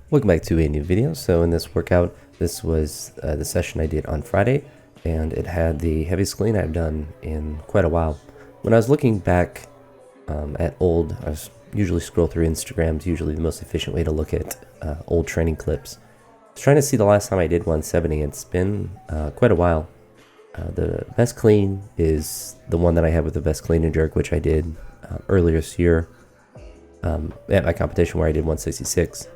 Welcome back to a new video. So in this workout, this was the session I did on Friday, and it had the heaviest clean I've done in quite a while. When I was looking back I was usually scroll through Instagram, is usually the most efficient way to look at old training clips. I was trying to see the last time I did 170. It's been quite a while. The best clean is the one that I had with the best clean and jerk, which I did earlier this year at my competition where I did 166.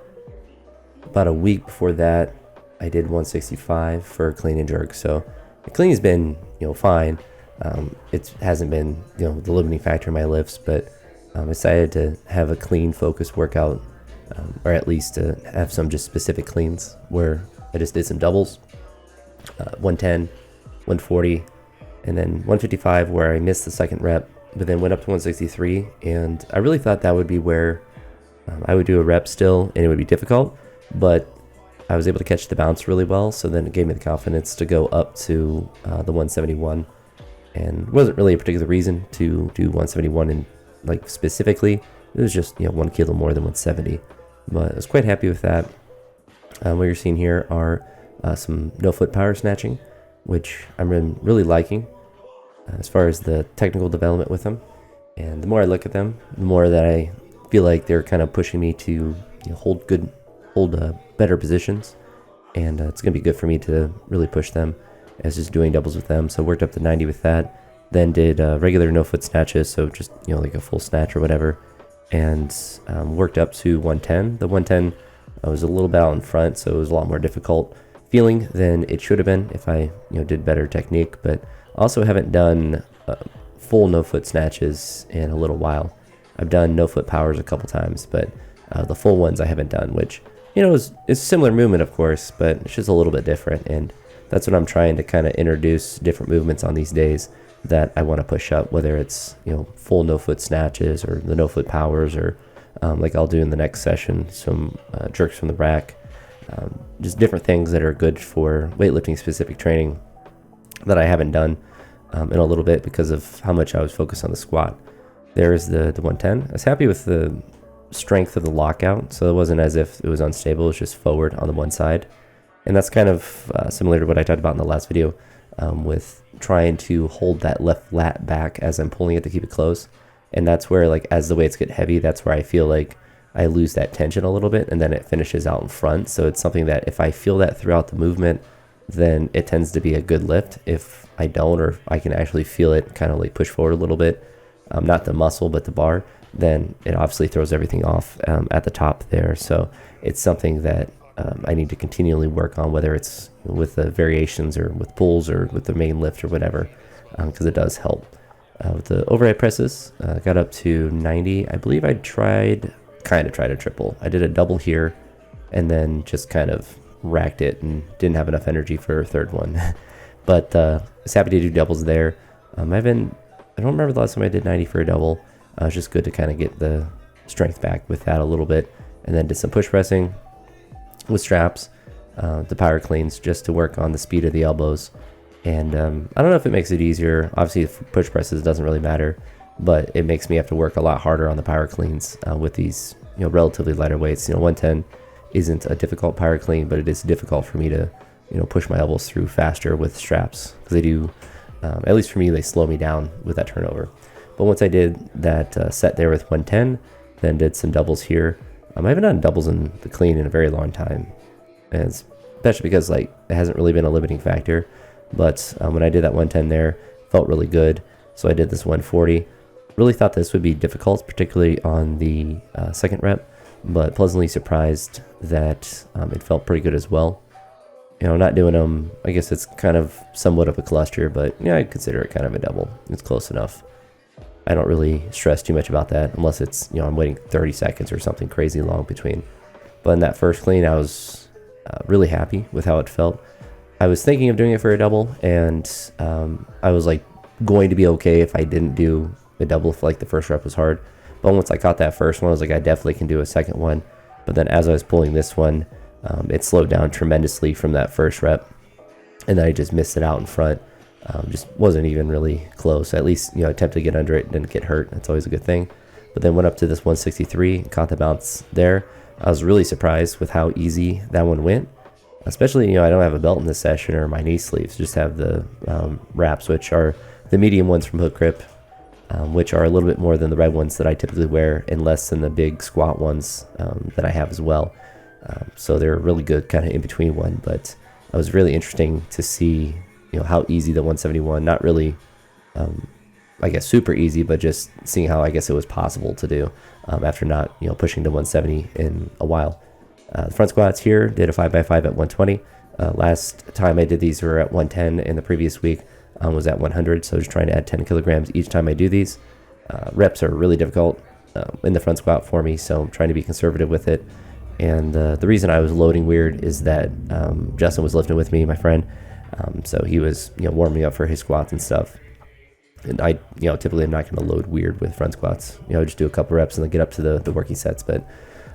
About a week before that, I did 165 for clean and jerk. So the clean has been, fine. It hasn't been, the limiting factor in my lifts, but I decided to have a clean focused workout, or at least to have some just specific cleans where I just did some doubles, 110, 140, and then 155 where I missed the second rep, but then went up to 163. And I really thought that would be where I would do a rep still, and it would be difficult. But I was able to catch the bounce really well, so then it gave me the confidence to go up to the 171, and it wasn't really a particular reason to do 171 and specifically. It was just 1 kilo more than 170, but I was quite happy with that. What you're seeing here are some no foot power snatching, which I'm really liking as far as the technical development with them. And the more I look at them, the more that I feel like they're kind of pushing me to hold better positions, and it's gonna be good for me to really push them as just doing doubles with them. So worked up to 90 with that, then did regular no foot snatches, so just like a full snatch or whatever, and worked up to 110. The 110 was a little bit out in front, so it was a lot more difficult feeling than it should have been if I did better technique. But also haven't done full no foot snatches in a little while. I've done no foot powers a couple times, but the full ones I haven't done, which it's a similar movement, of course, but it's just a little bit different. And that's what I'm trying to kind of introduce different movements on these days that I want to push up, whether it's full no foot snatches or the no foot powers, or like I'll do in the next session some jerks from the rack, just different things that are good for weightlifting specific training that I haven't done in a little bit because of how much I was focused on the squat. There's the 110. I was happy with the strength of the lockout, so it wasn't as if it was unstable. It was just forward on the one side, and that's kind of similar to what I talked about in the last video, with trying to hold that left lat back as I'm pulling it to keep it close. And that's where, as the weights get heavy, that's where I feel like I lose that tension a little bit, and then it finishes out in front. So it's something that if I feel that throughout the movement, then it tends to be a good lift. If I don't, or if I can actually feel it kind of push forward a little bit, not the muscle but the bar, then it obviously throws everything off at the top there. So it's something that I need to continually work on, whether it's with the variations or with pulls or with the main lift or whatever, because it does help. With the overhead presses, got up to 90. I believe I tried a triple. I did a double here and then just kind of racked it and didn't have enough energy for a third one. But I was happy to do doubles there. I don't remember the last time I did 90 for a double. It was just good to kind of get the strength back with that a little bit. And then did some push pressing with straps, the power cleans, just to work on the speed of the elbows. And I don't know if it makes it easier. Obviously, push presses doesn't really matter, but it makes me have to work a lot harder on the power cleans with these relatively lighter weights. 110 isn't a difficult power clean, but it is difficult for me to push my elbows through faster with straps, because they do, at least for me, they slow me down with that turnover. But once I did that set there with 110, then did some doubles here. I haven't done doubles in the clean in a very long time, and it's especially because it hasn't really been a limiting factor. But when I did that 110 there, felt really good. So I did this 140. Really thought this would be difficult, particularly on the second rep, but pleasantly surprised that it felt pretty good as well. Not doing them, I guess it's kind of somewhat of a cluster, but I consider it kind of a double. It's close enough. I don't really stress too much about that unless it's, I'm waiting 30 seconds or something crazy long between. But in that first clean, I was really happy with how it felt. I was thinking of doing it for a double, and I was going to be okay if I didn't do a double if the first rep was hard. But once I caught that first one, I was I definitely can do a second one. But then as I was pulling this one, it slowed down tremendously from that first rep, and then I just missed it out in front. Just wasn't even really close. At least attempted to get under it, didn't get hurt. That's always a good thing. But then went up to this 163, caught the bounce there. I was really surprised with how easy that one went. Especially, I don't have a belt in this session or my knee sleeves, just have the wraps, which are the medium ones from Hook Grip, which are a little bit more than the red ones that I typically wear and less than the big squat ones that I have as well. So they're a really good kind of in between one, but it was really interesting to see, how easy the 171, not really, I guess super easy, but just seeing how I guess it was possible to do after not, pushing to 170 in a while. The front squats here did a 5x5 at 120. Last time I did these were at 110, and the previous week was at 100. So just trying to add 10 kilograms each time I do these. Reps are really difficult in the front squat for me, so I'm trying to be conservative with it. And the reason I was loading weird is that Justin was lifting with me, my friend. So he was, warming up for his squats and stuff. And I, typically I'm not going to load weird with front squats. Just do a couple reps and then get up to the working sets. But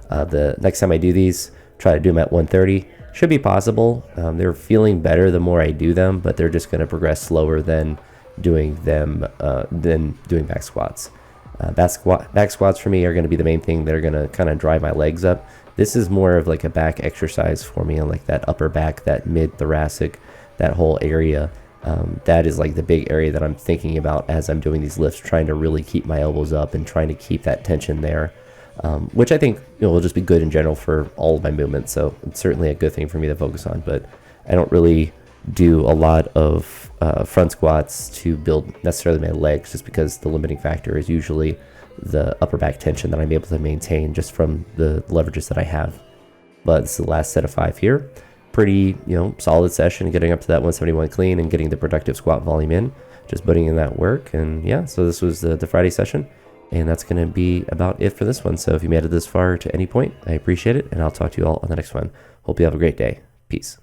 the next time I do these, try to do them at 130. Should be possible. They're feeling better the more I do them, but they're just going to progress slower than doing them than doing back squats. Back squats for me are going to be the main thing that are going to kind of drive my legs up. This is more of like a back exercise for me, and like that upper back, that mid thoracic, that whole area. That is like the big area that I'm thinking about as I'm doing these lifts, trying to really keep my elbows up and trying to keep that tension there. Which I think will just be good in general for all of my movements. So it's certainly a good thing for me to focus on. But I don't really do a lot of front squats to build necessarily my legs, just because the limiting factor is usually the upper back tension that I'm able to maintain just from the leverages that I have. But this is the last set of 5 here. Pretty solid session, getting up to that 171 clean and getting the productive squat volume in, just putting in that work. And yeah, so this was the Friday session. And that's going to be about it for this one. So if you made it this far to any point, I appreciate it. And I'll talk to you all on the next one. Hope you have a great day. Peace.